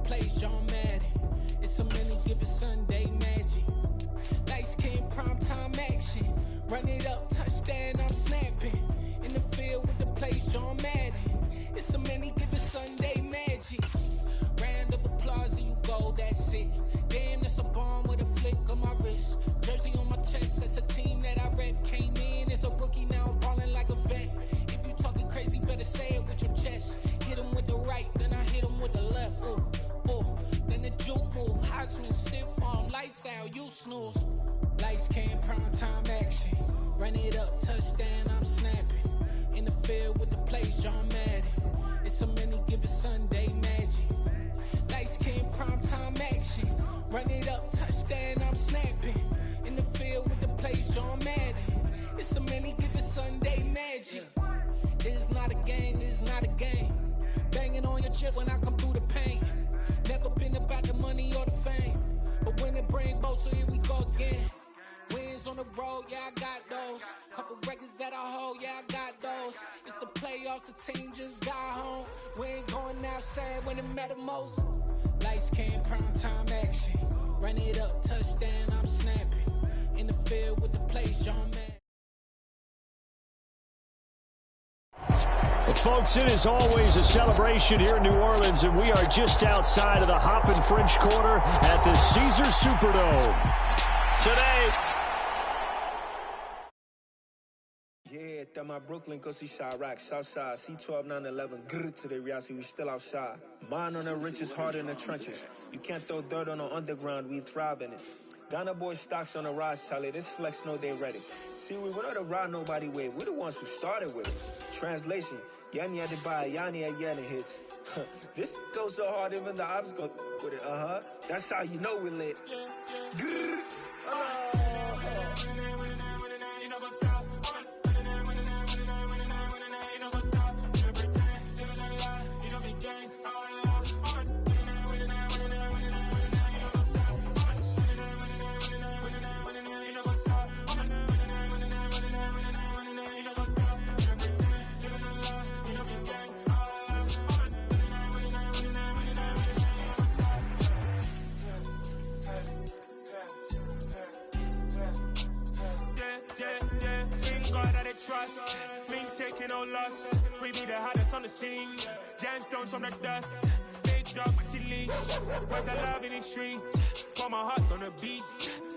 plays, John Madden. It's a many given Sunday magic. Lights came primetime action. Run it up, touchdown, I'm snapping. In the field with the plays, John Madden. It's a many given Sunday magic. Round of applause and you go, that's it. Damn, that's a bomb with a flick on my wrist. Jersey on my chest, that's a team that I rep. Came in as a rookie, now I'm ballin' like a vet. If you talking crazy, better say it with your chest. Hit him with the right, then I hit him with the left. Ooh, ooh. Then the juke move, Heisman, stiff arm, lights out, you snooze. Lights came, prime time action. Run it up, touchdown, I'm snapping. In the field with the plays, John Madden. It's a many given Sunday magic. Lights came, prime time action. Run it up, touchdown, I'm snapping. In the field with the plays, John Madden. It's a many given Sunday magic. This is not a game, this is not a game. Banging on your chest when I come through the pain. Never been about the money or the fame. But when it bring both, so here we go again. Wins on the road, yeah, I got those. Couple records that I hold, yeah, I got those. It's the playoffs, the team just got home. We ain't going outside when it matter most. Lights came, prime time action. Run it up, touchdown, I'm snapping. In the field with the plays, John Madden. Well, folks, it is always a celebration here in New Orleans, and we are just outside of the Hoppin' French Quarter at the Caesars Superdome. Today, yeah, that my Brooklyn go see Chirac, Southside, C12 911, grrr to the reality, we still outside. Mine on the richest, heart in the trenches. You can't throw dirt on the underground, we thrive in it. Ghana boys stocks on the rise, Charlie. This flex know they ready. See, we were not the ride nobody with. We're the ones who started with it. Translation: Yanni had to buy, Yanni at Yanni hits. This goes so hard, even the ops go with it. That's how you know we lit. Grrr. Trust, we ain't taking no loss. We be the hottest on the scene. Gemstones from the dust. Big dog, but leash. Where's the love in the streets? Pour my heart on the beat.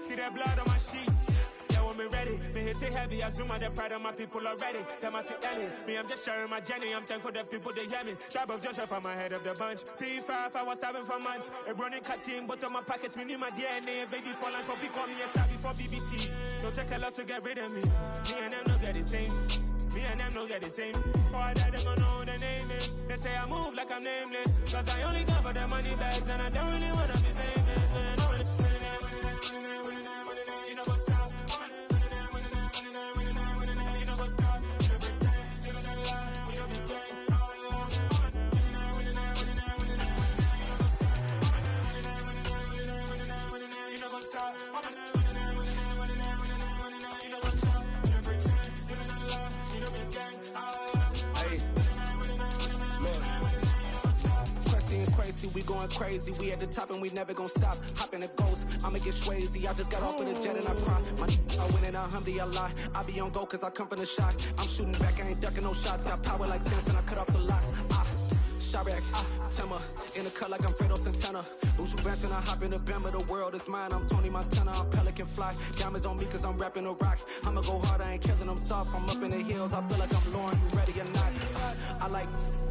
See that blood on my sheets. Yeah, when we ready, me hit it heavy. I zoom out the pride of my people already. Them I see Ellie. Me, I'm just sharing my journey. I'm thankful the people they hear me. Tribe of Joseph, I'm ahead of the bunch. P5, I was starving for months. A running cutscene, but on my pockets, me knew my DNA. Baby for lunch, but we call me a star before BBC. Don't take a lot to get rid of me. Me and them no get the same. Me and them no get the same. Boy, that they gonna know who the name is. They say I move like I'm nameless. Cause I only come for the money bags. And I don't really wanna be famous, man. You know what's up? You know what's up? You know pretend. You know the lie. You know the game. You know what's up? Crazy, we going crazy. We at the top and we never gonna stop. Hopping the ghost, I'ma get swayzy. I just got off with a jet and I cry. I win and alhamdulillah. I be on go cause I come from the shot. I'm shooting back, I ain't ducking no shots. Got power like Samson, I cut off the locks. Chirac, Timmer, in the cut like I'm Fredo Santana. Usu Benton, I hop in the Bama, the world is mine. I'm Tony Montana, I'm Pelican Fly. Diamonds on me cause I'm rapping a rock. I'ma go hard, I ain't killing them soft. I'm up in the hills, I feel like I'm Lauren, you ready or not? I like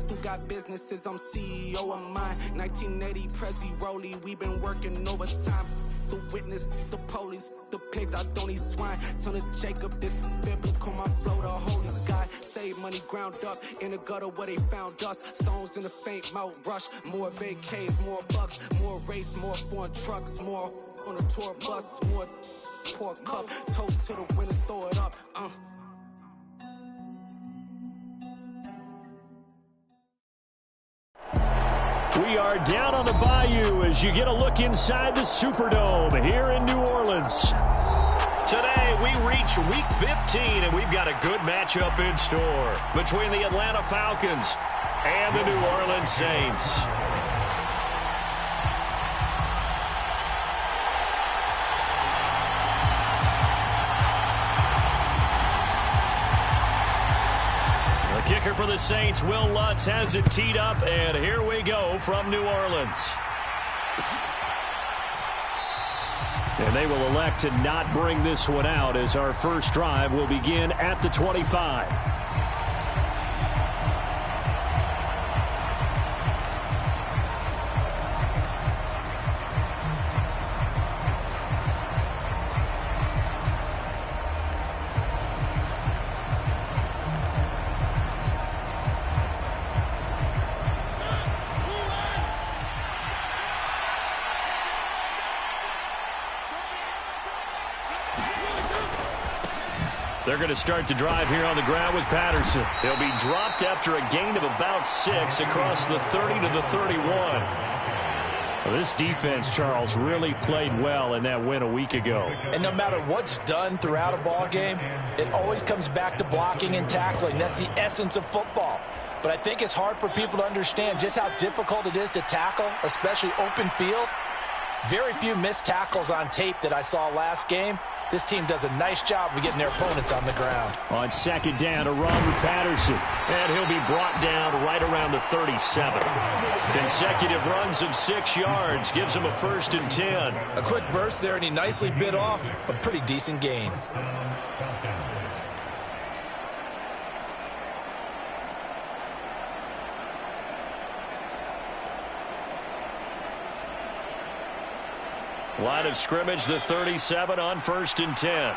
who got businesses, I'm CEO of mine. 1980 Prezi Rolly, we been working overtime. The witness, the police, the pigs, I don't eat swine. Son of Jacob, this biblical, my flow, the holy God. Save money ground up in the gutter where they found us. Stones in the faint mouth rush. More vacays, more bucks, more race, more foreign trucks, more on a tour bus, more pork cup. Toast to the winners, throw it up. we are down on the bayou as you get a look inside the Superdome here in New Orleans. Today, we reach Week 15, and we've got a good matchup in store between the Atlanta Falcons and the New Orleans Saints. Kicker for the Saints, Will Lutz, has it teed up, and here we go from New Orleans. And they will elect to not bring this one out as our first drive will begin at the 25. They're going to start the drive here on the ground with Patterson. He'll be dropped after a gain of about 6 across the 30 to the 31. Well, this defense, Charles, really played well in that win a week ago. And no matter what's done throughout a ball game, it always comes back to blocking and tackling. That's the essence of football. But I think it's hard for people to understand just how difficult it is to tackle, especially open field. Very few missed tackles on tape that I saw last game. This team does a nice job of getting their opponents on the ground. On second down, a run with Patterson. And he'll be brought down right around the 37. Consecutive runs of 6 yards gives him a 1st and 10. A quick burst there, and he nicely bit off a pretty decent gain. Line of scrimmage, the 37 on 1st and 10.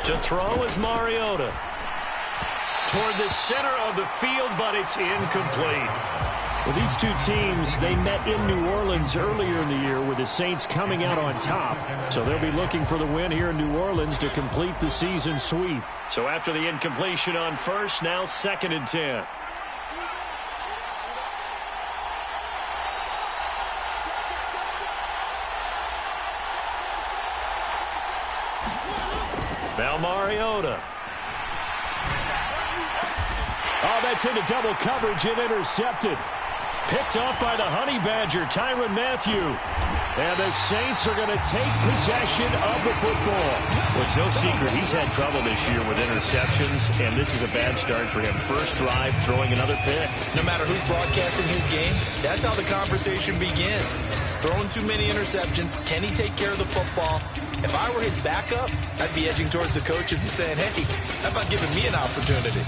To throw is Mariota. Toward the center of the field, but it's incomplete. Well, these two teams, they met in New Orleans earlier in the year with the Saints coming out on top. So they'll be looking for the win here in New Orleans to complete the season sweep. So after the incompletion on 1st, now 2nd and 10. Now Mariota. Oh, that's into double coverage and intercepted. Picked off by the Honey Badger, Tyrann Mathieu. And the Saints are going to take possession of the football. Well, it's no secret he's had trouble this year with interceptions, and this is a bad start for him. First drive, throwing another pick. No matter who's broadcasting his game, that's how the conversation begins. Throwing too many interceptions. Can he take care of the football? If I were his backup, I'd be edging towards the coaches and saying, hey, how about giving me an opportunity?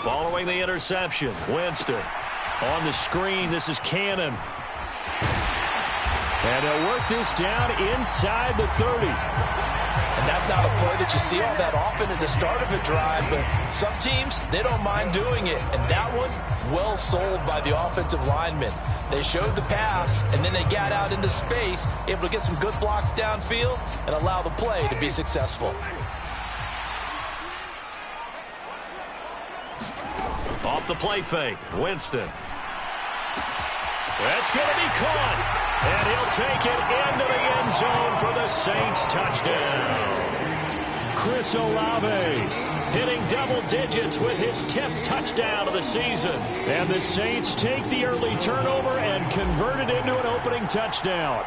Following the interception, Winston. On the screen, this is Cannon. And they'll work this down inside the 30. And that's not a play that you see all that often at the start of a drive, but some teams, they don't mind doing it. And that one, well sold by the offensive linemen. They showed the pass, and then they got out into space, able to get some good blocks downfield and allow the play to be successful. Off the play fake, Winston. That's going to be caught. And he'll take it into the end zone for the Saints touchdown. Chris Olave hitting double digits with his 10th touchdown of the season. And the Saints take the early turnover and convert it into an opening touchdown.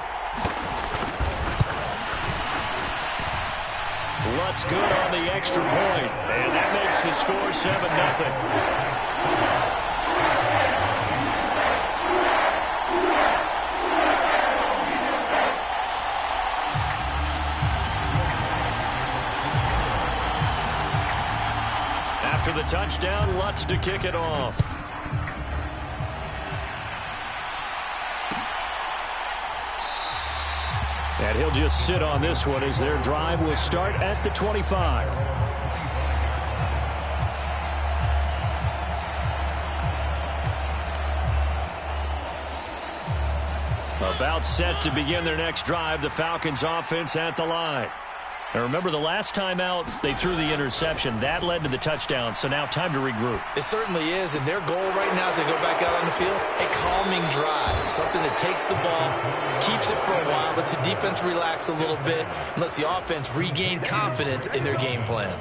Lutz good on the extra point. And that makes the score 7-0. After the touchdown, Lutz to kick it off. And he'll just sit on this one as their drive will start at the 25. About set to begin their next drive, the Falcons offense at the line. Now remember, the last time out, they threw the interception. That led to the touchdown, so now time to regroup. It certainly is, and their goal right now as they go back out on the field, a calming drive, something that takes the ball, keeps it for a while, lets the defense relax a little bit, and lets the offense regain confidence in their game plan.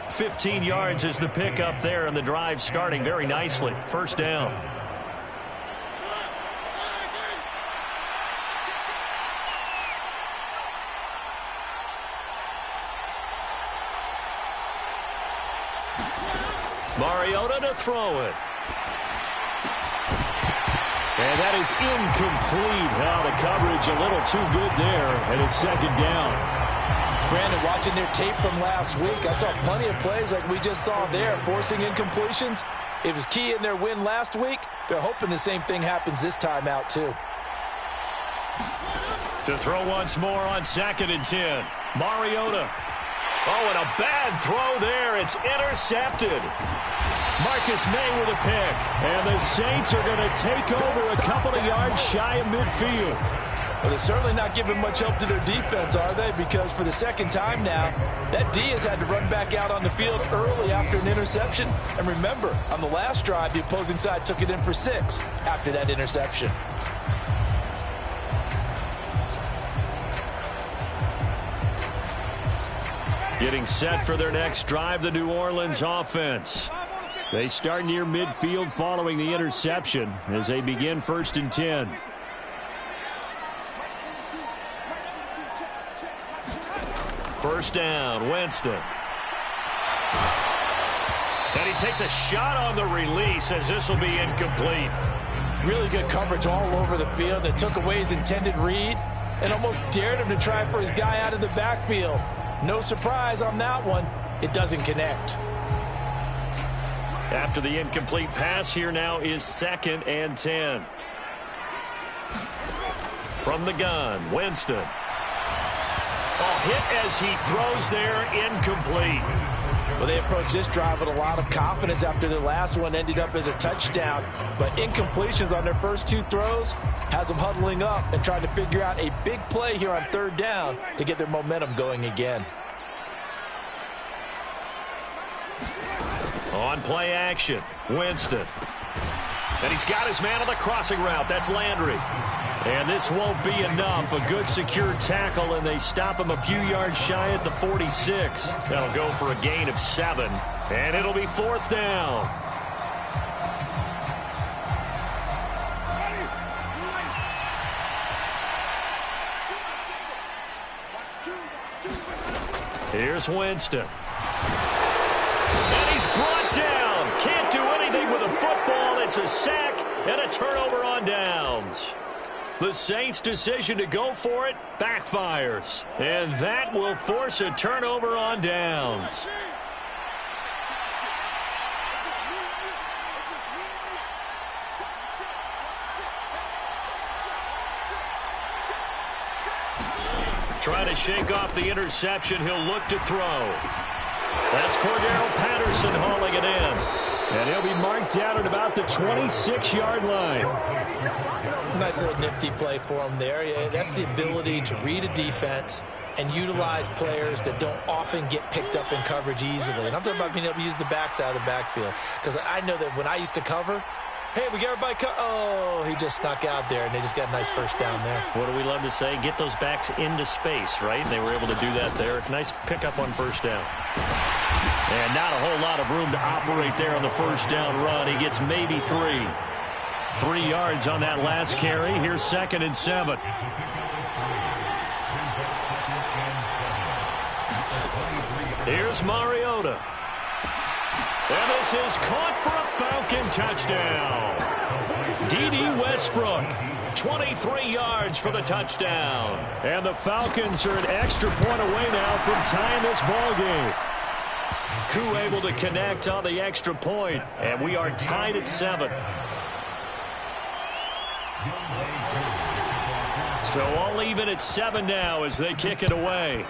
15 yards is the pickup there, and the drive starting very nicely. First down. Mariota to throw it. And that is incomplete. Oh, the coverage a little too good there, and it's second down. Brandon, watching their tape from last week, I saw plenty of plays like we just saw there, forcing incompletions. It was key in their win last week. They're hoping the same thing happens this time out, too. To throw once more on 2nd and 10. Mariota. Oh, and a bad throw there. It's intercepted. Marcus May with a pick. And the Saints are going to take over a couple of yards shy of midfield. Well, they're certainly not giving much help to their defense, are they? Because for the second time now, that D has had to run back out on the field early after an interception. And remember, on the last drive, the opposing side took it in for 6 after that interception. Getting set for their next drive, the New Orleans offense. They start near midfield following the interception as they begin 1st and 10. First down, Winston. And he takes a shot on the release as this will be incomplete. Really good coverage all over the field. It took away his intended read and almost dared him to try for his guy out of the backfield. No surprise on that one. It doesn't connect. After the incomplete pass, here now is 2nd and 10. From the gun, Winston. Oh, hit as he throws there, incomplete. Well, they approached this drive with a lot of confidence after their last one ended up as a touchdown. But incompletions on their first 2 throws has them huddling up and trying to figure out a big play here on 3rd down to get their momentum going again. On play action, Winston. And he's got his man on the crossing route. That's Landry. And this won't be enough. A good secure tackle, and they stop him a few yards shy at the 46. That'll go for a gain of 7. And it'll be 4th down. Here's Winston. And he's brought down. Can't do anything with a football. It's a sack and a turnover on downs. The Saints' decision to go for it backfires. And that will force a turnover on downs. Trying to shake off the interception. He'll look to throw. That's Cordero Patterson hauling it in. And he'll be marked down at about the 26-yard line. Nice little nifty play for him there. Yeah, that's the ability to read a defense and utilize players that don't often get picked up in coverage easily. And I'm talking about being able to use the backs out of the backfield. Because I know that when I used to cover, hey, we got everybody oh, he just snuck out there, and they just got a nice first down there. What do we love to say? Get those backs into space, right? And they were able to do that there. Nice pickup on first down. And not a whole lot of room to operate there on the first down run. He gets maybe 3. 3 yards on that last carry. Here's 2nd and 7. Here's Mariota. And this is caught for a Falcon touchdown. D.D. Westbrook, 23 yards for the touchdown. And the Falcons are an extra point away now from tying this ball game. Koo able to connect on the extra point, and we are tied at 7. So all even at 7 now as they kick it away.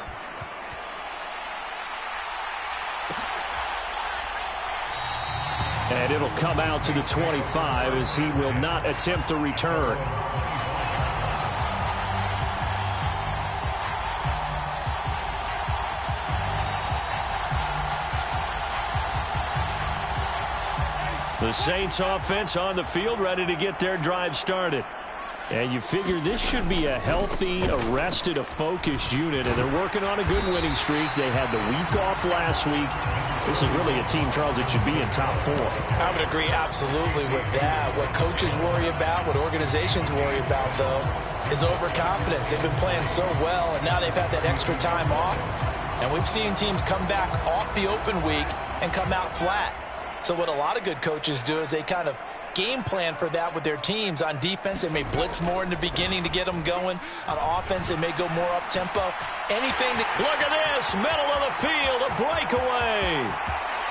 And it'll come out to the 25 as he will not attempt to return. The Saints offense on the field, ready to get their drive started. And you figure this should be a healthy, a rested, a focused unit, and they're working on a good winning streak. They had the week off last week. This is really a team, Charles, that should be in top 4. I would agree absolutely with that. What coaches worry about, what organizations worry about, though, is overconfidence. They've been playing so well, and now they've had that extra time off. And we've seen teams come back off the open week and come out flat. So what a lot of good coaches do is they kind of game plan for that with their teams. On defense, they may blitz more in the beginning to get them going. On offense, they may go more up-tempo. Anything to... Look at this, middle of the field, a breakaway.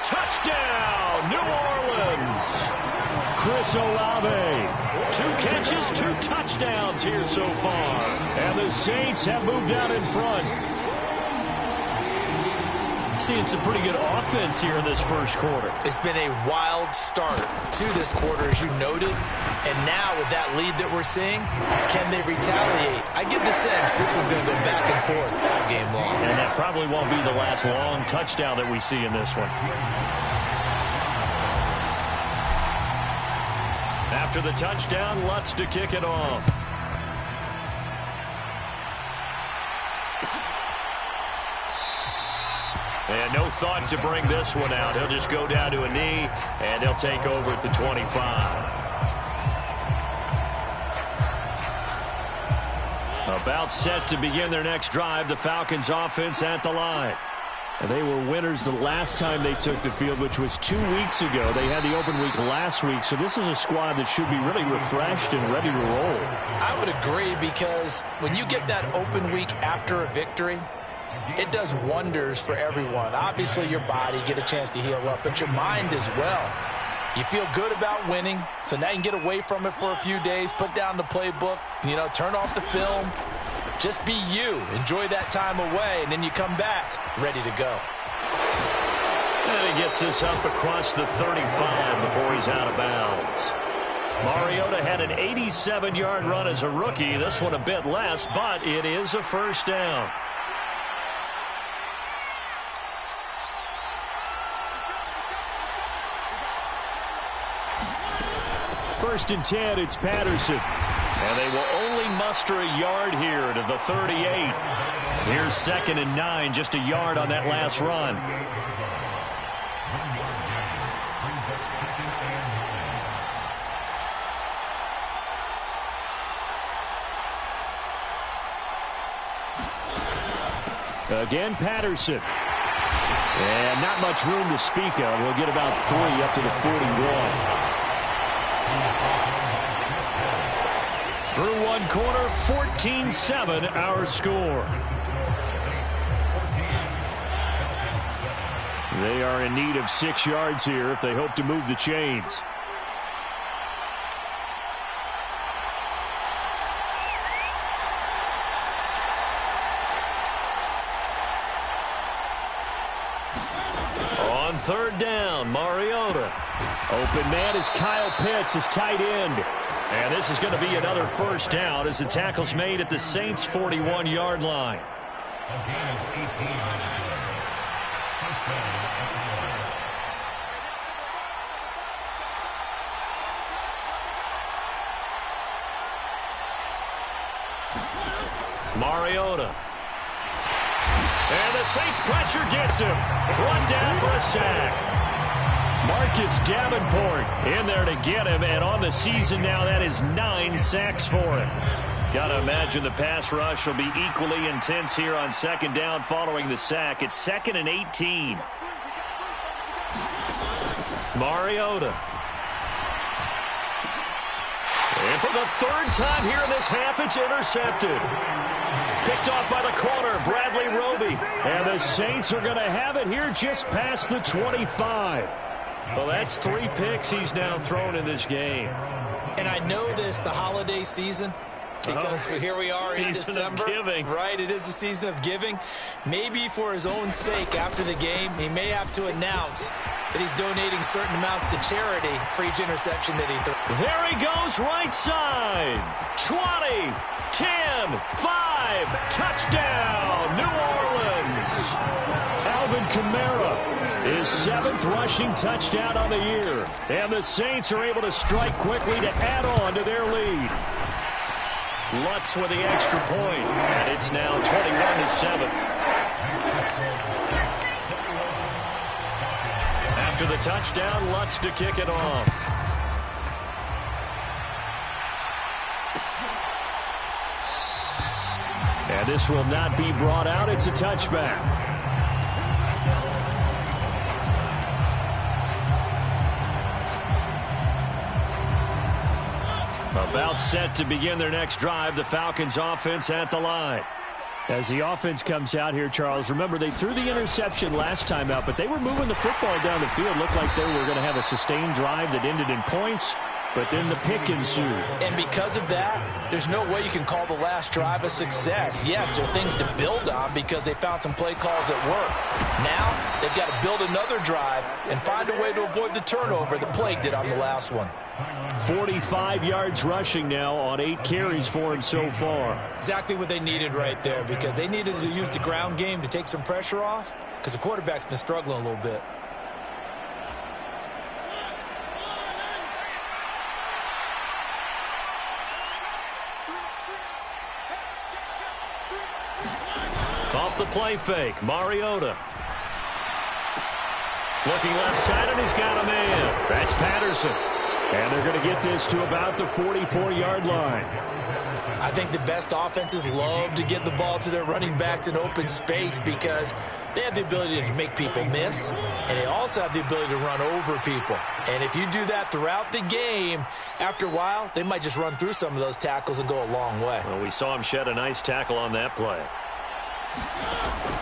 Touchdown, New Orleans. Chris Olave. 2 catches, 2 touchdowns here so far. And the Saints have moved out in front. Seeing some pretty good offense here in this first quarter. It's been a wild start to this quarter, as you noted. And now with that lead that we're seeing, can they retaliate? I get the sense this one's going to go back and forth all game long. And that probably won't be the last long touchdown that we see in this one. After the touchdown, Lutz to kick it off. And no thought to bring this one out. He'll just go down to a knee, and he'll take over at the 25. About set to begin their next drive, the Falcons offense at the line. And they were winners the last time they took the field, which was 2 weeks ago. They had the open week last week, so this is a squad that should be really refreshed and ready to roll. I would agree, because when you get that open week after a victory, it does wonders for everyone. Obviously, your body, get a chance to heal up, but your mind as well. You feel good about winning, so now you can get away from it for a few days, put down the playbook, turn off the film. Just be you. Enjoy that time away, and then you come back ready to go. And he gets this up across the 35 before he's out of bounds. Mariota had an 87-yard run as a rookie. This one a bit less, but it is a first down. First and 10, it's Patterson. And they will only muster a yard here to the 38. Here's 2nd and 9, just a yard on that last run. Again, Patterson. And not much room to speak of. We'll get about 3 up to the 41. Through one quarter, 14-7 our score. They are in need of 6 yards here if they hope to move the chains. On 3rd down, Mariota. Open man is Kyle Pitts, his tight end. And this is going to be another first down as the tackle's made at the Saints' 41-yard line. Mariota. And the Saints pressure gets him. Run down for a sack. Marcus Davenport in there to get him, and on the season now, that is 9 sacks for him. Got to imagine the pass rush will be equally intense here on 2nd down following the sack. It's 2nd and 18. Mariota. And for the 3rd time here in this half, it's intercepted. Picked off by the corner, Bradley Roby. And the Saints are going to have it here just past the 25. Well, that's 3 picks he's now thrown in this game. And I know this, the holiday season, because here we are in December. Of giving. Right, it is the season of giving. Maybe for his own sake after the game, he may have to announce that he's donating certain amounts to charity for each interception that he throws. There he goes, right side. 20, 10, 5, touchdown, New Orleans. Alvin Kamara. his 7th rushing touchdown on the year. And the Saints are able to strike quickly to add on to their lead. Lutz with the extra point, and it's now 21-7. After the touchdown, Lutz to kick it off. And this will not be brought out. It's a touchback. About set to begin their next drive. The Falcons offense at the line. As the offense comes out here, Charles, remember they threw the interception last time out, but they were moving the football down the field. Looked like they were going to have a sustained drive that ended in points, but then the pick ensued. And because of that, there's no way you can call the last drive a success. Yes, there are things to build on because they found some play calls that work. Now, they've got to build another drive and find a way to avoid the turnover the play did on the last one. 45 yards rushing now on 8 carries for him so far. Exactly what they needed right there, because they needed to use the ground game to take some pressure off, because the quarterback's been struggling a little bit. Off the play fake, Mariota. Looking left side, and he's got a man. That's Patterson. And they're going to get this to about the 44-yard line. I think the best offenses love to get the ball to their running backs in open space because they have the ability to make people miss, and they also have the ability to run over people. And if you do that throughout the game, after a while, they might just run through some of those tackles and go a long way. Well, we saw him shed a nice tackle on that play.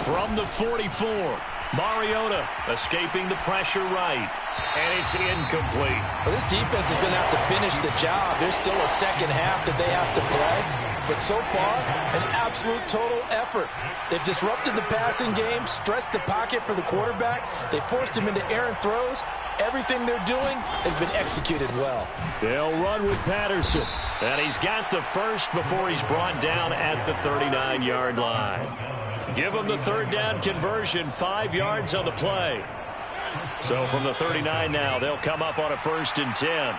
From the 44, Mariota escaping the pressure right. And it's incomplete. Well, this defense is going to have to finish the job. There's still a second half that they have to play. But so far, an absolute total effort. They've disrupted the passing game, stressed the pocket for the quarterback. They forced him into errant throws. Everything they're doing has been executed well. They'll run with Patterson. And he's got the first before he's brought down at the 39-yard line. Give him the third down conversion, 5 yards on the play. So from the 39 now, they'll come up on a 1st and 10.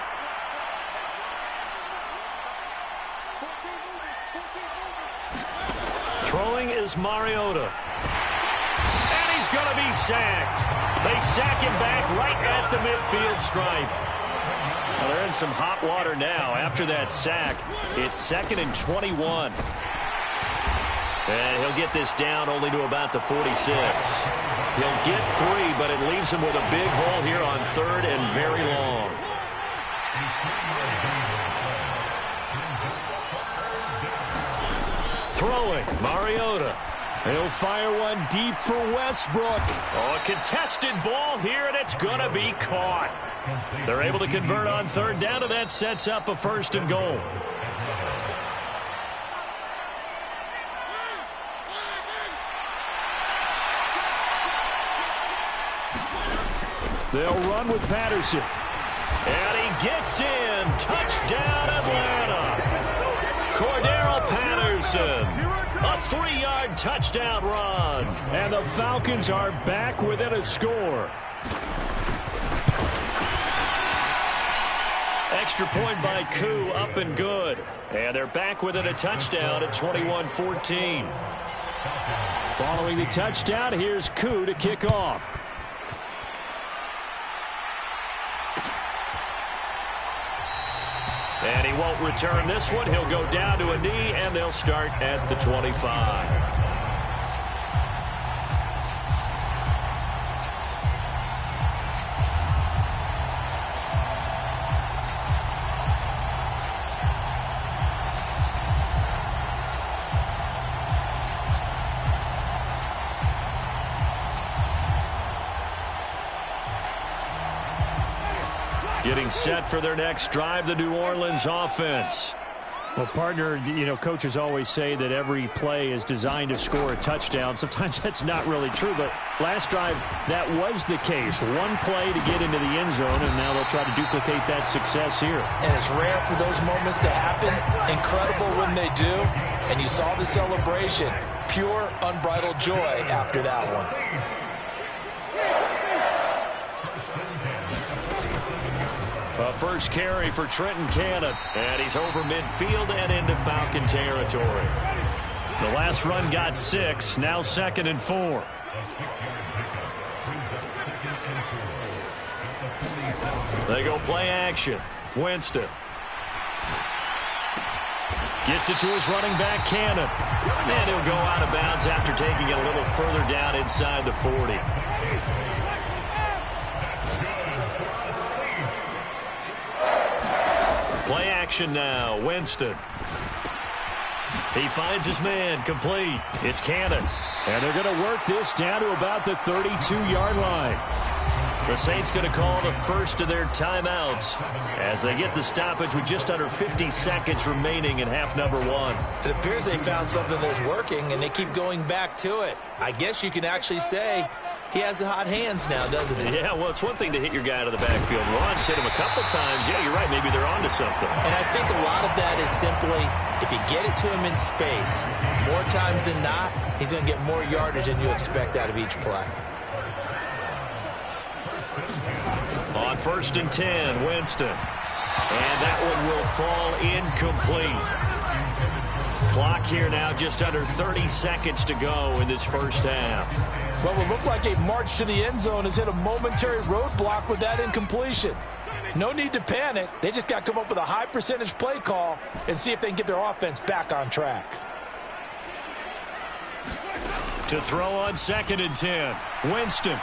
Throwing is Mariota. And he's going to be sacked. They sack him back right at the midfield stripe. Well, they're in some hot water now. After that sack, it's 2nd and 21. And he'll get this down only to about the 46. He'll get 3, but it leaves him with a big hole here on 3rd and very long. Throwing, Mariota. He'll fire one deep for Westbrook. Oh, a contested ball here, and it's going to be caught. They're able to convert on 3rd down, and that sets up a 1st and goal. They'll run with Patterson. And he gets in. Touchdown, Atlanta. Cordero Patterson. A 3-yard touchdown run. And the Falcons are back within a score. Extra point by Koo, up and good. And they're back within a touchdown at 21-14. Following the touchdown, here's Koo to kick off. And he won't return this one. He'll go down to a knee, and they'll start at the 25. Getting set for their next drive, the New Orleans offense. Well, partner, you know, coaches always say that every play is designed to score a touchdown. Sometimes that's not really true, but last drive, that was the case. One play to get into the end zone, and now they'll try to duplicate that success here. And it's rare for those moments to happen. Incredible when they do. And you saw the celebration. Pure, unbridled joy after that one. A first carry for Trenton Cannon. And he's over midfield and into Falcon territory. The last run got 6. Now 2nd and 4. They go play action. Winston. Gets it to his running back, Cannon. And he'll go out of bounds after taking it a little further down inside the 40. Play action now. Winston. He finds his man. Complete. It's Cannon. And they're going to work this down to about the 32-yard line. The Saints going to call the first of their timeouts as they get the stoppage with just under 50 seconds remaining in half number 1. It appears they found something that's working, and they keep going back to it. I guess you can actually say he has the hot hands now, doesn't he? Yeah, well, it's one thing to hit your guy out of the backfield once, hit him a couple times. Yeah, you're right. Maybe they're onto something. And I think a lot of that is simply if you get it to him in space, more times than not, he's going to get more yardage than you expect out of each play. On 1st and 10, Winston. And that one will fall incomplete. Clock here now just under 30 seconds to go in this first half. What will look like a march to the end zone has hit a momentary roadblock with that incompletion. No need to panic. They just got to come up with a high percentage play call and see if they can get their offense back on track. To throw on 2nd and 10, Winston.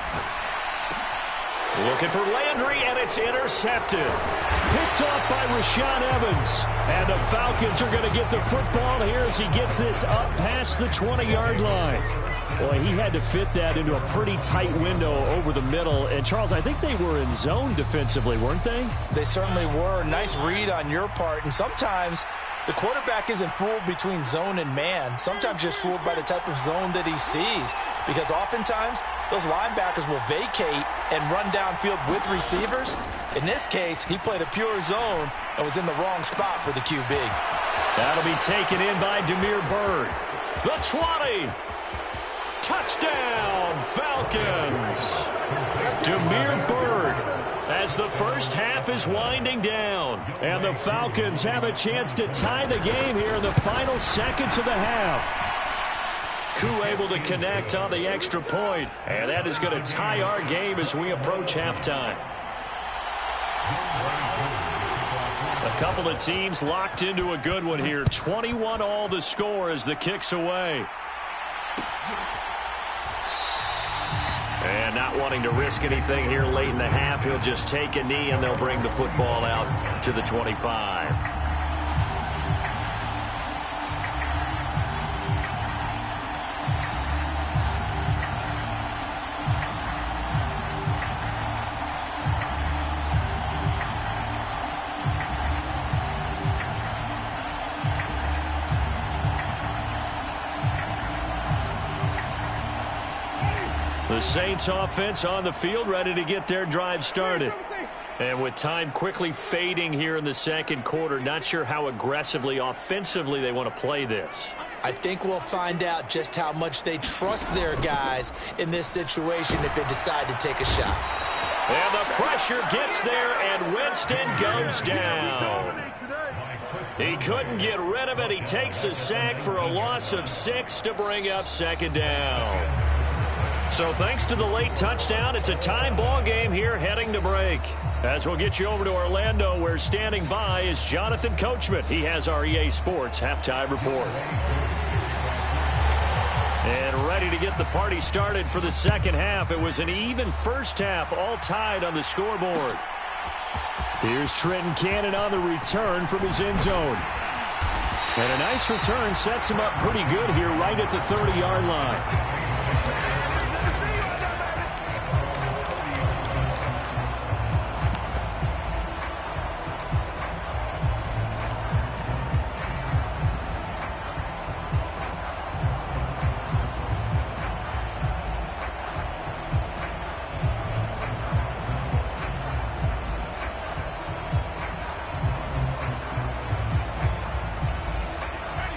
Looking for Landry, and it's intercepted. Picked off by Rashaan Evans. And the Falcons are going to get the football here as he gets this up past the 20-yard line. Boy, he had to fit that into a pretty tight window over the middle. And, Charles, I think they were in zone defensively, weren't they? They certainly were. Nice read on your part. And sometimes the quarterback isn't fooled between zone and man. Sometimes just fooled by the type of zone that he sees. Because oftentimes those linebackers will vacate and run downfield with receivers. In this case, he played a pure zone and was in the wrong spot for the QB. That'll be taken in by Demir Bird. The 20. Touchdown, Falcons. Demir Bird as the first half is winding down. And the Falcons have a chance to tie the game here in the final seconds of the half. Koo able to connect on the extra point, and that is going to tie our game as we approach halftime. A couple of teams locked into a good one here. 21 all the score as the kick's away. And not wanting to risk anything here late in the half, he'll just take a knee and they'll bring the football out to the 25. The Saints offense on the field, ready to get their drive started. And with time quickly fading here in the second quarter, not sure how aggressively, offensively they want to play this. I think we'll find out just how much they trust their guys in this situation if they decide to take a shot. And the pressure gets there, and Winston goes down. He couldn't get rid of it. He takes a sack for a loss of 6 to bring up 2nd down. So thanks to the late touchdown, it's a time ball game here heading to break. As we'll get you over to Orlando, where standing by is Jonathan Coachman. He has our EA Sports halftime report. And ready to get the party started for the second half. It was an even first half, all tied on the scoreboard. Here's Trenton Cannon on the return from his end zone. And a nice return sets him up pretty good here right at the 30-yard line.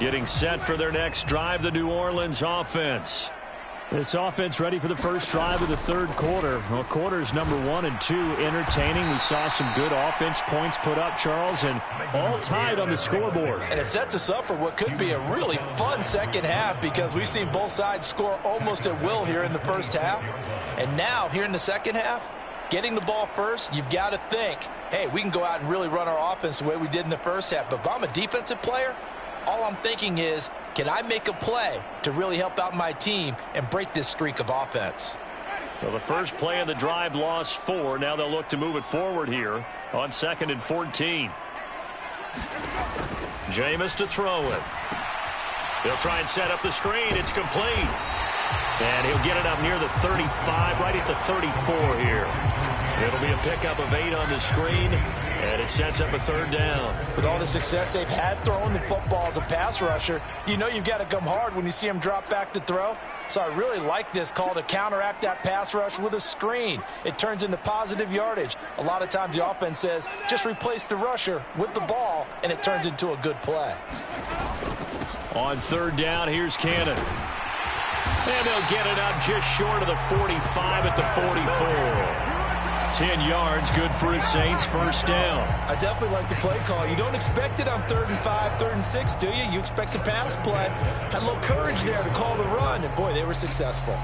Getting set for their next drive, the New Orleans offense. This offense ready for the first drive of the third quarter. Well, quarters number 1 and 2 entertaining. We saw some good offense points put up, Charles, and all tied on the scoreboard. And it sets us up for what could be a really fun second half because we've seen both sides score almost at will here in the first half. And now, here in the second half, getting the ball first, you've got to think, hey, we can go out and really run our offense the way we did in the first half. But if I'm a defensive player, all I'm thinking is, can I make a play to really help out my team and break this streak of offense? Well, the first play of the drive lost 4. Now they'll look to move it forward here on 2nd and 14. Jameis to throw it. He'll try and set up the screen. It's complete. And he'll get it up near the 35, right at the 34 here. It'll be a pickup of 8 on the screen, and it sets up a third down. With all the success they've had throwing the football as a pass rusher, you know you've got to come hard when you see him drop back to throw. So I really like this call to counteract that pass rush with a screen. It turns into positive yardage. A lot of times the offense says, just replace the rusher with the ball, and it turns into a good play. On third down, here's Cannon. And they'll get it up just short of the 45 at the 44. 10 yards, good for his Saints, first down. I definitely like the play call. You don't expect it on 3rd and 5, 3rd and 6, do you? You expect a pass play. Had a little courage there to call the run, and boy, they were successful.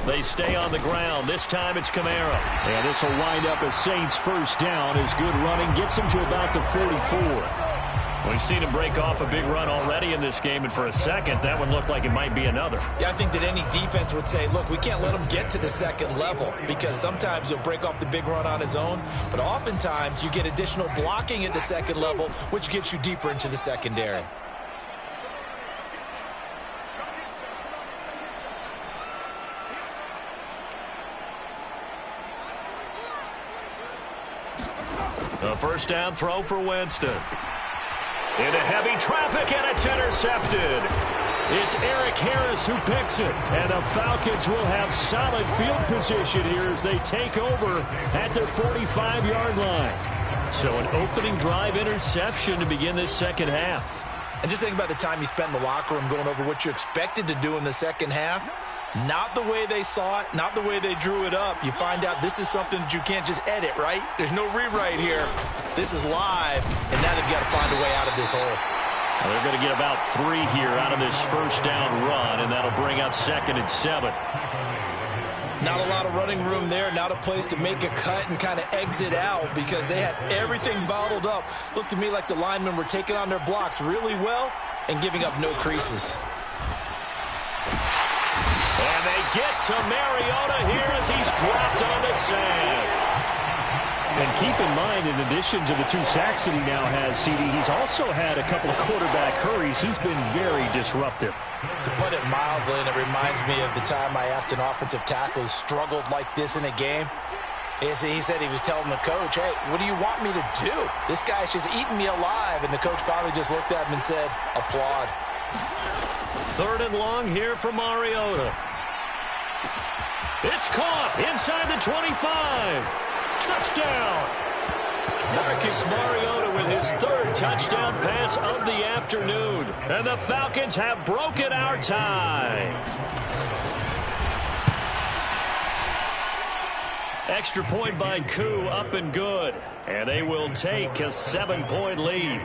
They stay on the ground. This time it's Kamara. And this will wind up as Saints first down. As good running gets him to about the 44. We've seen him break off a big run already in this game, and for a second, that one looked like it might be another. Yeah, I think that any defense would say, look, we can't let him get to the second level because sometimes he'll break off the big run on his own, but oftentimes you get additional blocking at the second level, which gets you deeper into the secondary. A first down throw for Winston. Into heavy traffic, and it's intercepted. It's Eric Harris who picks it, and the Falcons will have solid field position here as they take over at their 45-yard line. So an opening drive interception to begin this second half. And just think about the time you spent in the locker room going over what you expected to do in the second half. Not the way they saw it, not the way they drew it up. You find out this is something that you can't just edit, right? There's no rewrite here. This is live, and now they've got to find a way out of this hole. Well, they're going to get about 3 here out of this first down run, and that'll bring up 2nd and 7. Not a lot of running room there, not a place to make a cut and kind of exit out because they had everything bottled up. Looked to me like the linemen were taking on their blocks really well and giving up no creases. And they get to Mariota here as he's dropped on the sand. And keep in mind, in addition to the 2 sacks that he now has, CD, he's also had a couple of quarterback hurries. He's been very disruptive. To put it mildly, and it reminds me of the time I asked an offensive tackle who struggled like this in a game. He said he was telling the coach, hey, what do you want me to do? This guy's just eating me alive. And the coach finally just looked at him and said, applaud. 3rd and long here for Mariota. It's caught inside the 25. Touchdown. Marcus Mariota with his 3rd touchdown pass of the afternoon. And the Falcons have broken our tie. Extra point by Koo, up and good. And they will take a 7-point lead.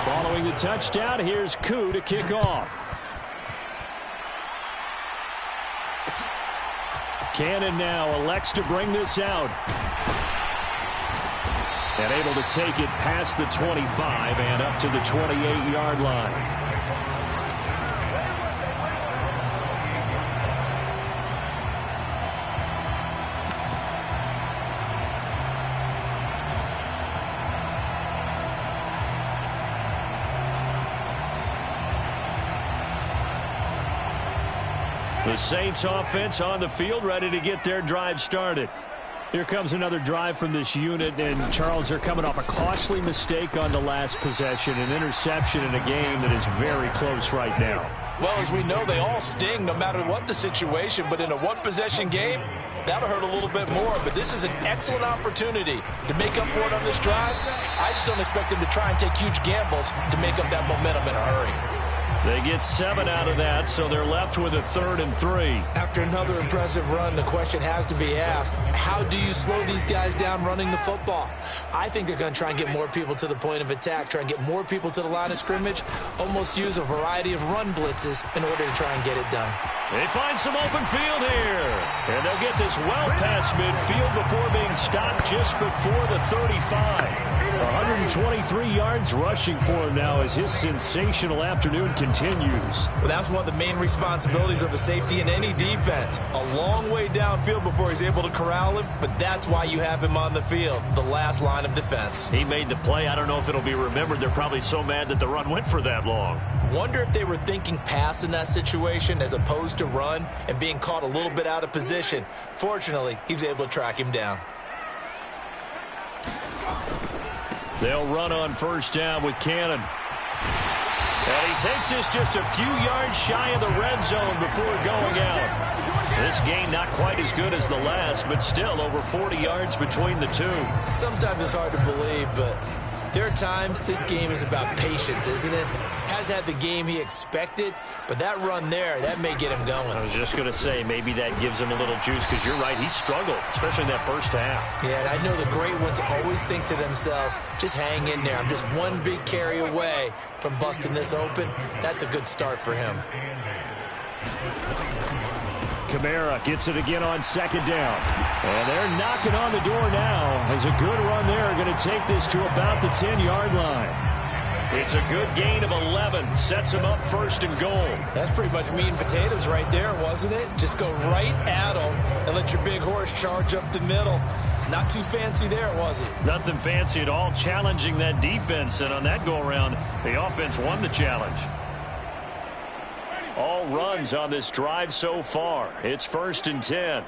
Following the touchdown, here's Koo to kick off. Cannon now elects to bring this out. And able to take it past the 25 and up to the 28-yard line. The Saints offense on the field, ready to get their drive started. Here comes another drive from this unit, and Charles, they're coming off a costly mistake on the last possession, an interception in a game that is very close right now. Well, as we know, they all sting no matter what the situation, but in a one-possession game, that'll hurt a little bit more. But this is an excellent opportunity to make up for it on this drive. I just don't expect them to try and take huge gambles to make up that momentum in a hurry. They get 7 out of that, so they're left with a 3rd and 3. After another impressive run, the question has to be asked, how do you slow these guys down running the football? I think they're going to try and get more people to the point of attack, try and get more people to the line of scrimmage, almost use a variety of run blitzes in order to try and get it done. They find some open field here, and they'll get this well past midfield before being stopped just before the 35. 123 yards rushing for him now as his sensational afternoon continues. Well, that's one of the main responsibilities of a safety in any defense. A long way downfield before he's able to corral him, but that's why you have him on the field, the last line of defense. He made the play. I don't know if it'll be remembered. They're probably so mad that the run went for that long. Wonder if they were thinking pass in that situation as opposed to run and being caught a little bit out of position. Fortunately, he's able to track him down. They'll run on first down with Cannon. And he takes this just a few yards shy of the red zone before going out. This gain not quite as good as the last, but still over 40 yards between the two. Sometimes it's hard to believe, but there are times this game is about patience, isn't it? Has had the game he expected, but that run there, that may get him going. I was just going to say, maybe that gives him a little juice, because you're right, he struggled, especially in that first half. Yeah, and I know the great ones always think to themselves, just hang in there. I'm just one big carry away from busting this open. That's a good start for him. Kamara gets it again on second down. And they're knocking on the door now as a good run there. Going to take this to about the 10-yard line. It's a good gain of 11. Sets him up first and goal. That's pretty much meat and potatoes right there, wasn't it? Just go right at him and let your big horse charge up the middle. Not too fancy there, was it? Nothing fancy at all. Challenging that defense. And on that go-around, the offense won the challenge. All runs on this drive so far. It's first and 10.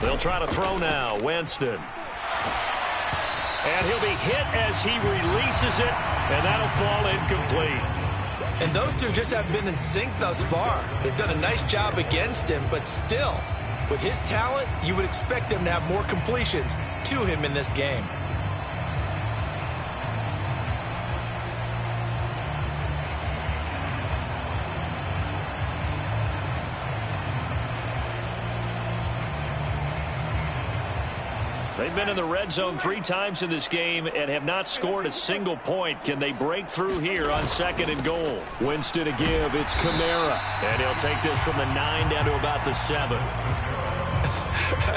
They'll try to throw now. Winston. And he'll be hit as he releases it, and that'll fall incomplete. And those two just have been in sync thus far. They've done a nice job against him, but still, with his talent, you would expect them to have more completions to him in this game. They've been in the red zone 3 times in this game and have not scored a single point. Can they break through here on second and goal? Winston to give. It's Kamara. And he'll take this from the 9 down to about the 7. I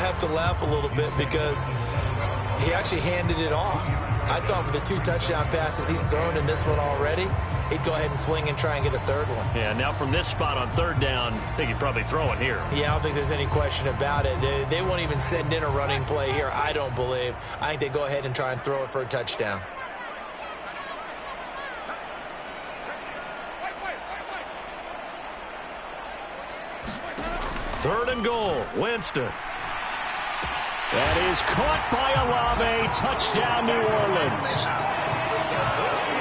have to laugh a little bit because he actually handed it off. I thought with the 2 touchdown passes he's thrown in this one already, he'd go ahead and fling and try and get a third one. Yeah, now from this spot on third down, I think he'd probably throw it here. Yeah, I don't think there's any question about it. They won't even send in a running play here, I don't believe. I think they go ahead and try and throw it for a touchdown. Third and goal, Winston. That is caught by Olave. Touchdown, New Orleans.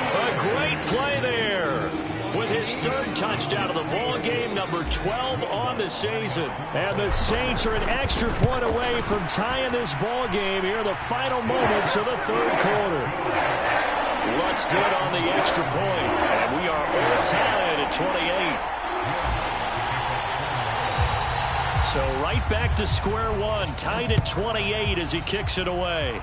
A great play there with his 3rd touchdown of the ball game, number 12 on the season. And the Saints are an extra point away from tying this ball game here in the final moments of the 3rd quarter. Looks good on the extra point, and we are all tied at 28. So right back to square one, tied at 28 as he kicks it away.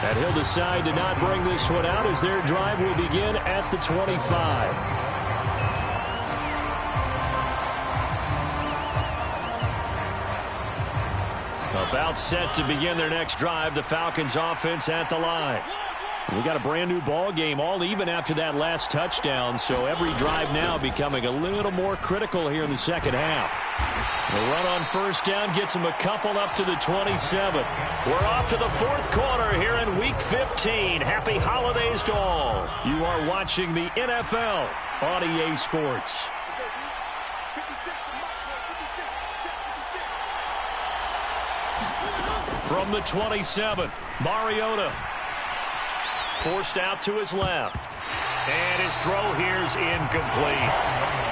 And he'll decide to not bring this one out as their drive will begin at the 25. About set to begin their next drive, the Falcons offense at the line. We got a brand new ball game, all even after that last touchdown, so every drive now becoming a little more critical here in the second half. The run on first down gets them a couple up to the 27. We're off to the 4th quarter here in Week 15. Happy holidays to all. You are watching the NFL on EA Sports. From the 27, Mariota. Forced out to his left. And his throw here is incomplete.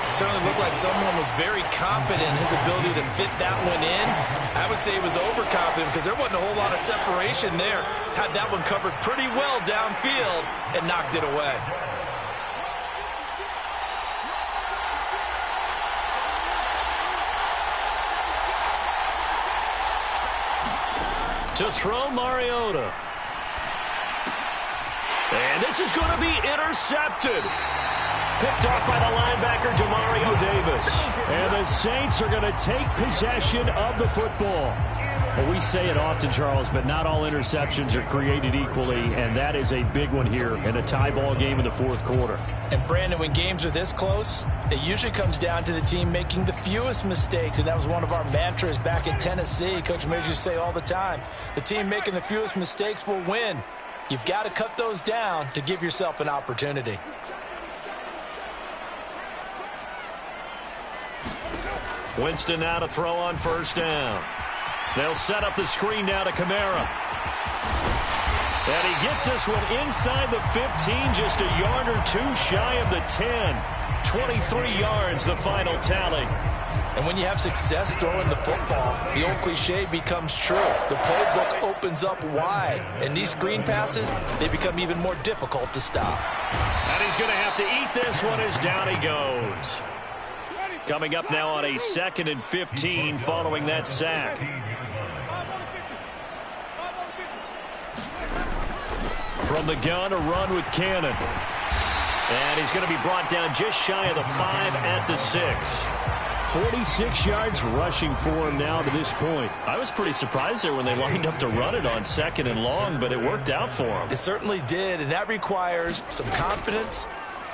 It certainly looked like someone was very confident in his ability to fit that one in. I would say he was overconfident because there wasn't a whole lot of separation there. Had that one covered pretty well downfield and knocked it away. To throw, Mariota. And this is going to be intercepted. Picked off by the linebacker, Demario Davis. And the Saints are going to take possession of the football. Well, we say it often, Charles, but not all interceptions are created equally, and that is a big one here in a tie ball game in the fourth quarter. And, Brandon, when games are this close, it usually comes down to the team making the fewest mistakes, and that was one of our mantras back in Tennessee. Coach Mears used to say all the time, the team making the fewest mistakes will win. You've got to cut those down to give yourself an opportunity. Winston now to throw on first down. They'll set up the screen now to Kamara. And he gets this one inside the 15, just a yard or two shy of the 10. 23 yards, the final tally. And when you have success throwing the football, the old cliche becomes true. The playbook opens up wide. And these screen passes, they become even more difficult to stop. And he's going to have to eat this one as down he goes. Coming up now on a 2nd and 15 following that sack. From the gun, a run with Cannon. And he's going to be brought down just shy of the 5 at the 6. 46 yards rushing for him now to this point. I was pretty surprised there when they lined up to run it on 2nd and long, but it worked out for him. It certainly did, and that requires some confidence,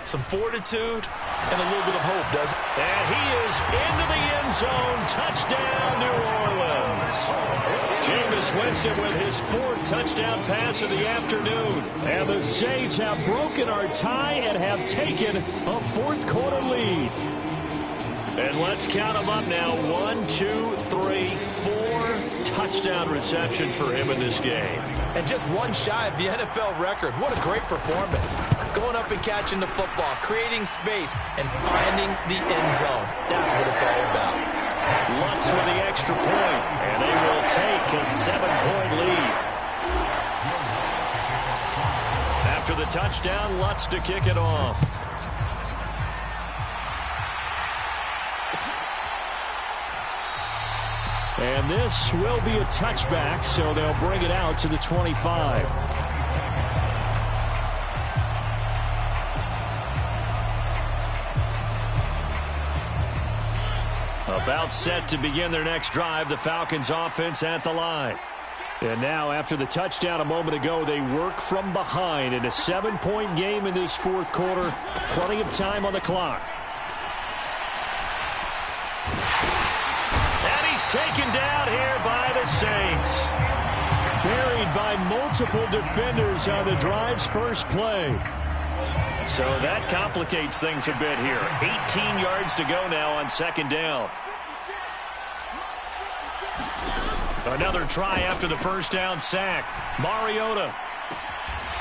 some fortitude, and a little bit of hope, doesn't it? And he is into the end zone. Touchdown, New Orleans. Jameis Winston with his 4th touchdown pass of the afternoon. And the Saints have broken our tie and have taken a fourth quarter lead. And let's count them up now. 1, 2, 3, 4 touchdown receptions for him in this game. And just one shy of the NFL record. What a great performance. Going up and catching the football, creating space, and finding the end zone. That's what it's all about. Lutz with the extra point, and they will take a 7-point lead. After the touchdown, Lutz to kick it off. And this will be a touchback, so they'll bring it out to the 25. About set to begin their next drive, the Falcons offense at the line. And now, after the touchdown a moment ago, they work from behind in a 7-point game in this fourth quarter. Plenty of time on the clock. Taken down here by the Saints. Buried by multiple defenders on the drive's first play. So that complicates things a bit here. 18 yards to go now on 2nd down. Another try after the first down sack. Mariota.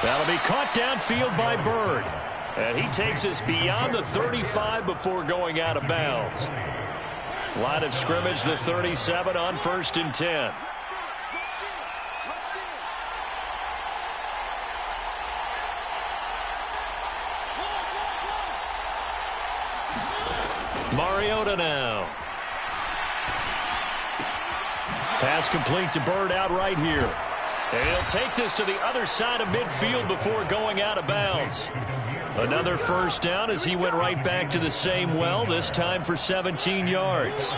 That'll be caught downfield by Bird. And he takes us beyond the 35 before going out of bounds. Line of scrimmage, the 37 on 1st and 10. Mariota now. Pass complete to Bird out right here. And he'll take this to the other side of midfield before going out of bounds. Another first down as he went right back to the same well, this time for 17 yards.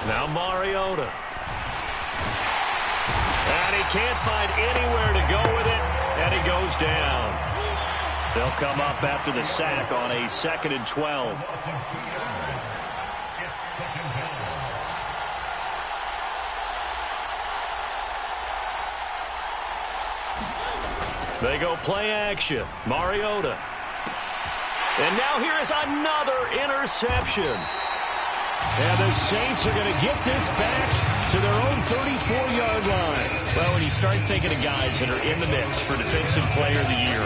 Now Mariota. And he can't find anywhere to go with it, and he goes down. They'll come up after the sack on a 2nd and 12. They go play action. Mariota. And now here is another interception. And the Saints are going to get this back to their own 34-yard line. Well, when you start thinking of guys that are in the mix for Defensive Player of the Year,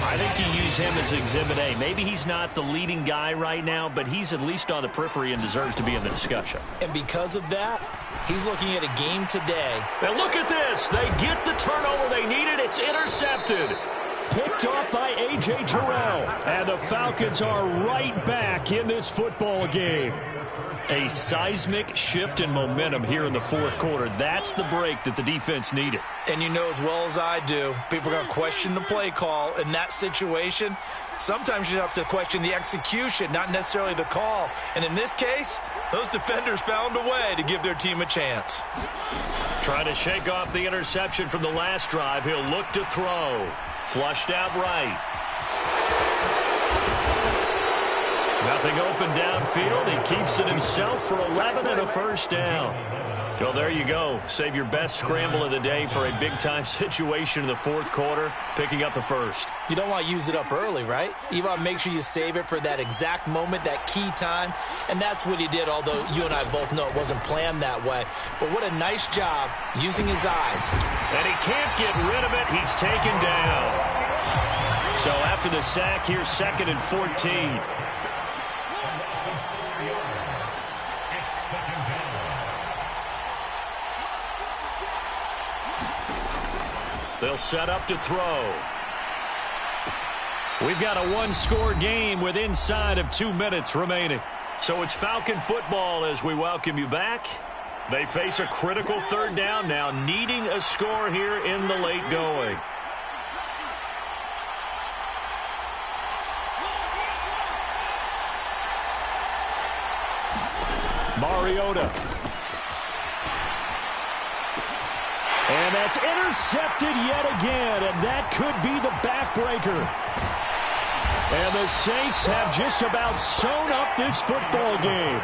I think you use him as Exhibit A. Maybe he's not the leading guy right now, but he's at least on the periphery and deserves to be in the discussion. And because of that, he's looking at a game today. And look at this. They get the turnover they needed. It's intercepted. Picked off by A.J. Terrell. And the Falcons are right back in this football game. A seismic shift in momentum here in the fourth quarter. That's the break that the defense needed. And you know as well as I do, people are going to question the play call in that situation. Sometimes you have to question the execution, not necessarily the call. And in this case, those defenders found a way to give their team a chance. Trying to shake off the interception from the last drive. He'll look to throw. Flushed out right. Nothing open downfield. He keeps it himself for 11 and a first down. Well, there you go. Save your best scramble of the day for a big-time situation in the fourth quarter, picking up the first. You don't want to use it up early, right? You want to make sure you save it for that exact moment, that key time. And that's what he did, although you and I both know it wasn't planned that way. But what a nice job using his eyes. And he can't get rid of it. He's taken down. So after the sack, here's 2nd and 14. They'll set up to throw. We've got a one-score game with inside of 2 minutes remaining. So it's Falcon football as we welcome you back. They face a critical third down now, needing a score here in the late going. Mariota. And that's intercepted yet again, and that could be the backbreaker. And the Saints have just about sewn up this football game.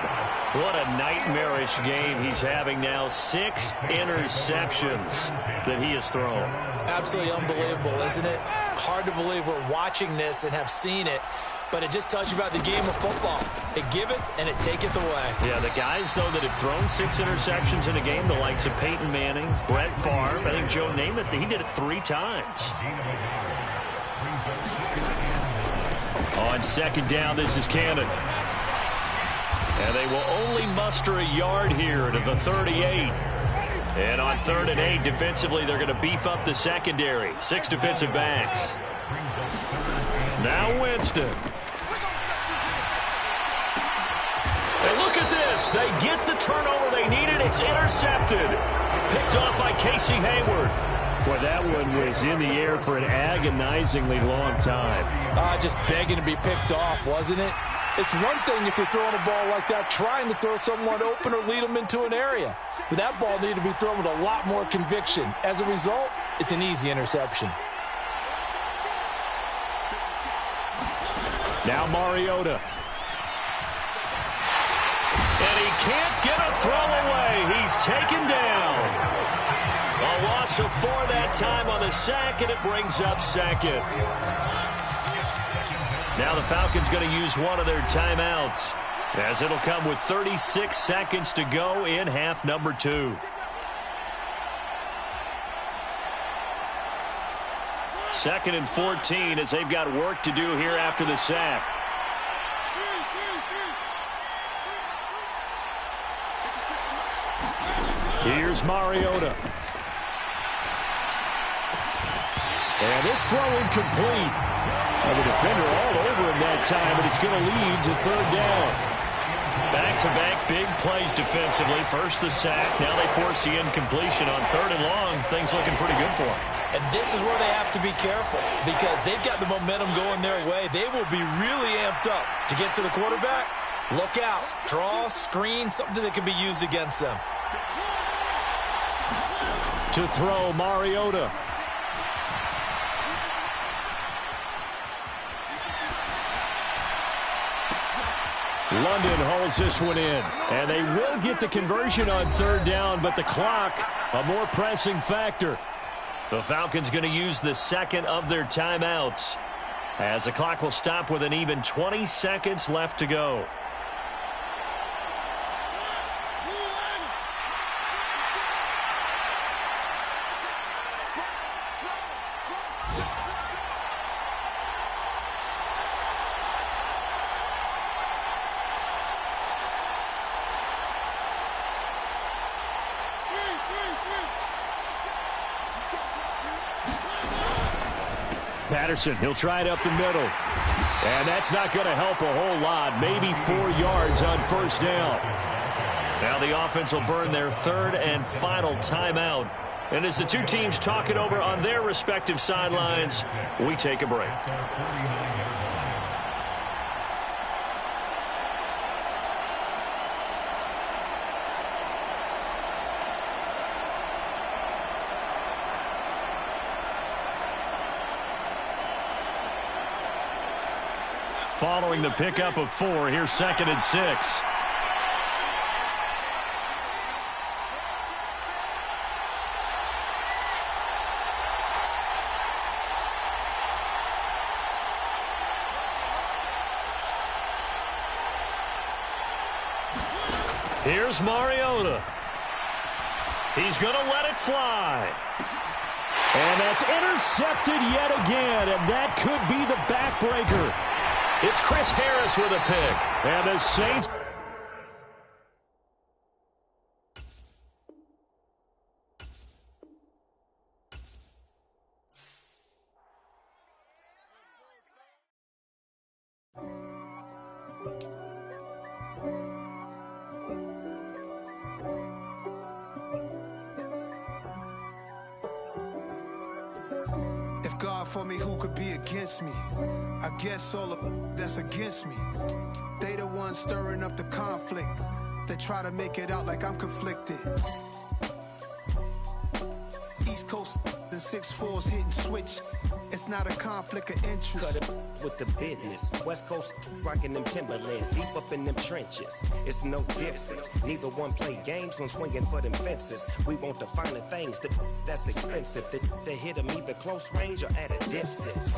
What a nightmarish game he's having now. 6 interceptions that he has thrown. Absolutely unbelievable, isn't it? Hard to believe we're watching this and have seen it. But it just tells you about the game of football. It giveth and it taketh away. Yeah, the guys, though, that have thrown 6 interceptions in a game, the likes of Peyton Manning, Brett Favre, I think Joe Namath, he did it 3 times. On second down, this is Cannon. And they will only muster a yard here to the 38. And on 3rd and 8, defensively, they're going to beef up the secondary. 6 defensive backs. Now Winston. And look at this. They get the turnover they needed. It's intercepted. Picked off by Casey Hayward. Well, that one was in the air for an agonizingly long time. Just begging to be picked off, wasn't it? It's one thing if you're throwing a ball like that, trying to throw someone open or lead them into an area. But that ball needed to be thrown with a lot more conviction. As a result, it's an easy interception. Now Mariota. And he can't get a throw away. He's taken down. A loss of 4 that time on the sack, and it brings up 2nd. Now the Falcons going to use one of their timeouts, as it'll come with 36 seconds to go in half number 2. Second and 14 as they've got work to do here after the sack. Here's Mariota. And this throw incomplete. The defender all over him that time, but it's going to lead to 3rd down. Back-to-back big plays defensively. First the sack. Now they force the incompletion on 3rd and long. Things looking pretty good for them. And this is where they have to be careful because they've got the momentum going their way. They will be really amped up to get to the quarterback. Look out. Draw, screen, something that can be used against them. To throw, Mariota. London hauls this one in. And they will get the conversion on 3rd down, but the clock, a more pressing factor. The Falcons going to use the 2nd of their timeouts. as the clock will stop with an even 20 seconds left to go. Patterson, he'll try it up the middle. And that's not going to help a whole lot. Maybe 4 yards on first down. Now the offense will burn their third and final timeout. And as the two teams talk it over on their respective sidelines, we take a break. Following the pickup of 4, here's 2nd and 6. Here's Mariota. He's going to let it fly. And that's intercepted yet again, and that could be the backbreaker. It's Chris Harris with a pick. And the Saints. God for me, who could be against me? I guess all of that's against me. They the ones stirring up the conflict. They try to make it out like I'm conflicted. East Coast and 6'4's hitting switch. It's not a conflict of interest. Cut it with the business. West Coast rocking them Timberlands, deep up in them trenches. It's no difference. Neither one play games when swinging for them fences. We want the finer things that's expensive. They hit them either close range or at a distance.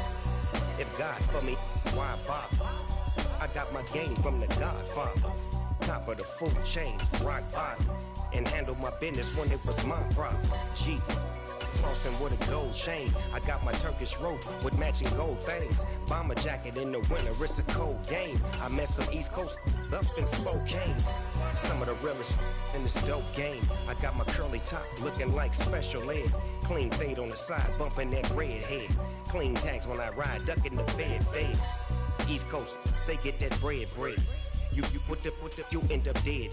If God for me, why bother? I got my game from the Godfather. Top of the food chain, rock bottom. And handle my business when it was my problem. G. Flossing with a gold chain. I got my Turkish rope with matching gold things. Bomber jacket in the winter, it's a cold game. I met some East Coast up in Spokane. Some of the realest in this dope game. I got my curly top looking like special ed. Clean fade on the side, bumping that red head. Clean tags when I ride, ducking the feds. East Coast, they get that bread. You you end up dead.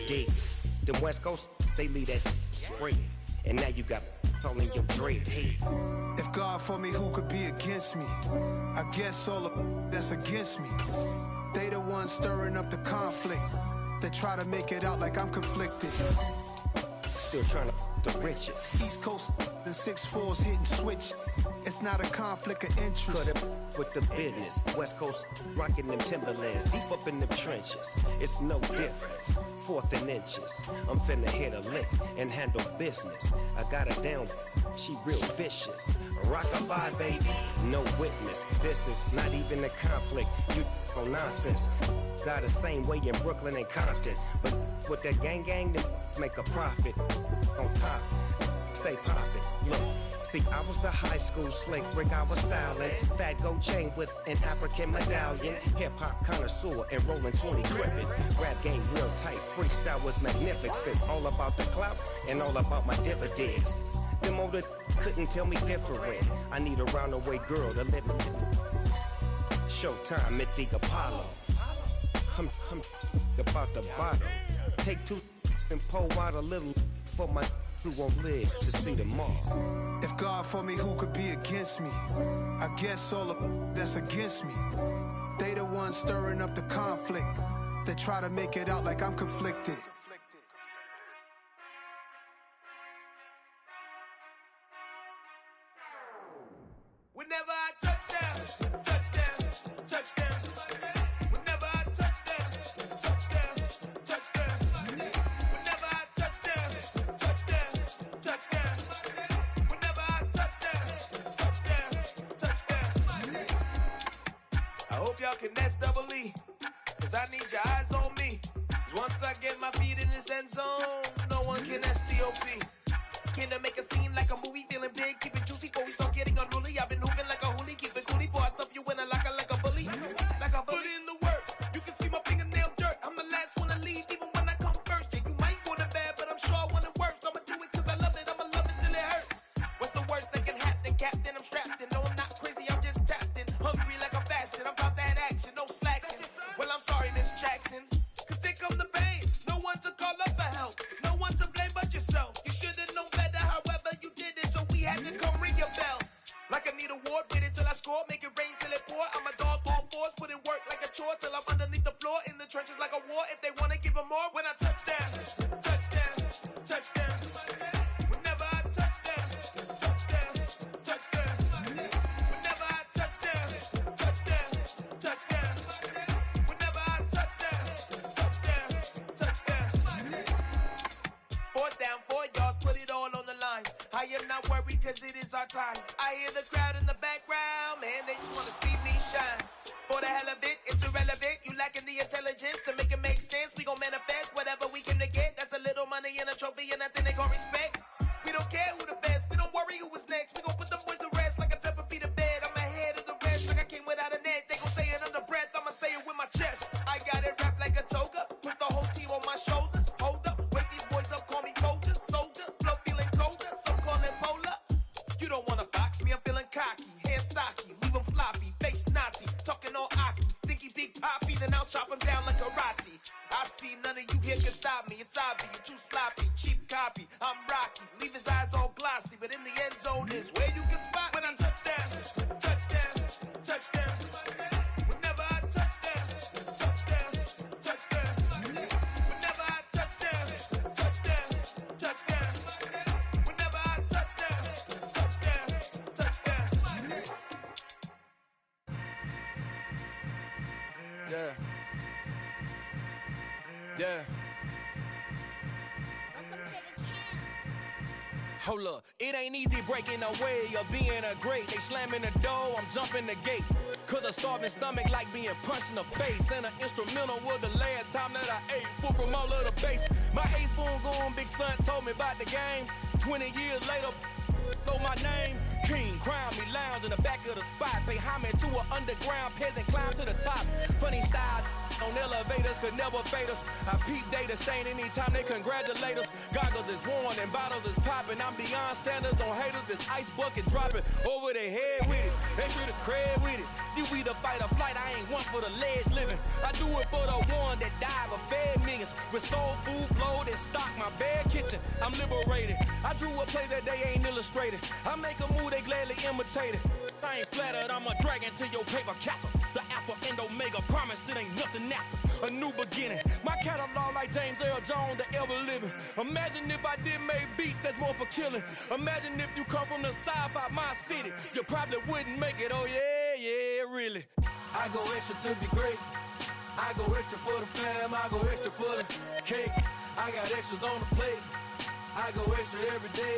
Them West Coast, they leave that spread. And now you got all in your dread head. If God for me, who could be against me? I guess all of that's against me. They the ones stirring up the conflict. They try to make it out like I'm conflicted. Still trying to the riches. East Coast and 6'4's hitting switch. It's not a conflict of interest. Cut it with the business. West Coast rocking them Timberlands, deep up in them trenches. It's no difference. 4th and inches. I'm finna hit a lick and handle business. I got her down, she real vicious. Rock-a-bye, baby, no witness. This is not even a conflict. You on nonsense. Got the same way in Brooklyn and Compton. But with that gang, they make a profit. On top, stay poppin'. Look. See, I was the high school slick Rick, I was styling. Fat gold chain with an African medallion. Hip-hop connoisseur and rolling 20 crippin'. Rap game real tight, freestyle was magnificent. All about the clout and all about my dividends. Them older couldn't tell me different. I need a roundaway girl to let me. Showtime at the Apollo. I'm about the bottom. Take 2 and pour out a little for my who won't live to see tomorrow. If God for me, who could be against me? I guess all of that's against me. They the ones stirring up the conflict. They try to make it out like I'm conflicted. Whenever I touchdown, touchdown, touchdown. Whenever I touchdown, touchdown, touchdown. Whenever I touchdown, touchdown, touchdown. Whenever I touchdown, touchdown, touchdown. y'all can SEE. Cause I need your eyes on me. Cause once I get my feet in this end zone, no one can STOP. Came to make a scene like a movie, feeling big, keep it juicy before we start getting unruly. I've been hooping like a hoolie, keep it coolie before I stuff you in a locker like a bully. Like a bully. Put in the work, you can see my fingernail dirt. I'm the last one to leave, even when I come first. Yeah, you might want it bad, but I'm sure I want it worse. I'ma do it cause I love it, I'ma love it till it hurts. What's the worst that can happen, Captain? I'm strapped in, no I'm not crazy, I'm just tapped in. Hungry like a bastard, I'm about that action, no slacking. Well, I'm sorry, Miss Jackson, cause here come the pain. No one to call up for help, no one to blame but yourself. You should've known better, however you did it, so we had to come ring your bell. Like I need a ward, wait until I score, make it rain till it pour. I'm a dog on fours, put in work like a chore till I'm underneath the floor, in the trenches like a war. If they wanna give them more, when I touch down, touchdown, touchdown. Whenever I touch down, touchdown, touchdown. Whenever I touch down, touchdown, touchdown. Whenever I touch down, touchdown, touchdown. 4th down, 4 yards, put it all on the line. I am not worried cause it is our time. I hear the crowd in the background, man, they just wanna see me shine. For the hell of it, it's irrelevant. You lacking the intelligence to make it make sense. We gon' manifest whatever we came to get. That's a little money and a trophy and nothing they gon' respect. We don't care who the best, we don't worry who was next. We gon' put them boys to rest like a Tempur-Pedic to bed. I'm ahead of the rest like I came without a net. They gon' say it under breath, I'ma say it with my chest. I got it wrapped like a toga, put the whole team on my shoulders. Hold up, wake these boys up, call me Folger, soldier. Flow feeling colder, some call it polar. You don't wanna box me, I'm feeling cocky. Hair stocky, leave him floppy, face naughty. Talking all aki, think he big poppy, then I'll chop him down like karate. I see none of you here can stop me. It's obvious, you too sloppy, cheap copy. I'm Rocky, leave his eyes all glossy, but in the end zone is where you can spot when I touch down, touchdown, touchdown. Whenever I touch down, touchdown, touchdown. Whenever I touch down, touchdown, touchdown. Whenever I touch down, touchdown, touchdown. Yeah. Yeah. Hold up, it ain't easy breaking away or being a great. They slamming the door, I'm jumping the gate. Cause a starving stomach like being punched in the face. And an instrumental was the last time that I ate food from all of the bass. My ace spoon going, big son told me about the game. 20 years later, know my name. King, crown me, lounge in the back of the spot. Pay homage to an underground peasant, climb to the top. Funny style on elevators could never fade us. I peep data stain anytime they congratulate us. Goggles is worn and bottles is popping. I'm Deion Sanders on haters, this ice bucket dropping over their head with it. Extra the cred with it. You either fight or flight, I ain't one for the ledge living. I do it for the one that died but fed millions. With soul food flowed and stock my bad kitchen. I'm liberated. I drew a play that they ain't illustrated. I make a move, they gladly imitate it. I ain't flattered, I'm a dragon to your paper castle. The Alpha and Omega, promise it ain't nothing after. A new beginning. My catalog like James Earl Jones, the ever living. Imagine if I did make beats that's more for killing. Imagine if you come from the sci-fi my city. You probably wouldn't make it, oh yeah, yeah, really. I go extra to be great. I go extra for the fam, I go extra for the cake. I got extras on the plate. I go extra every day,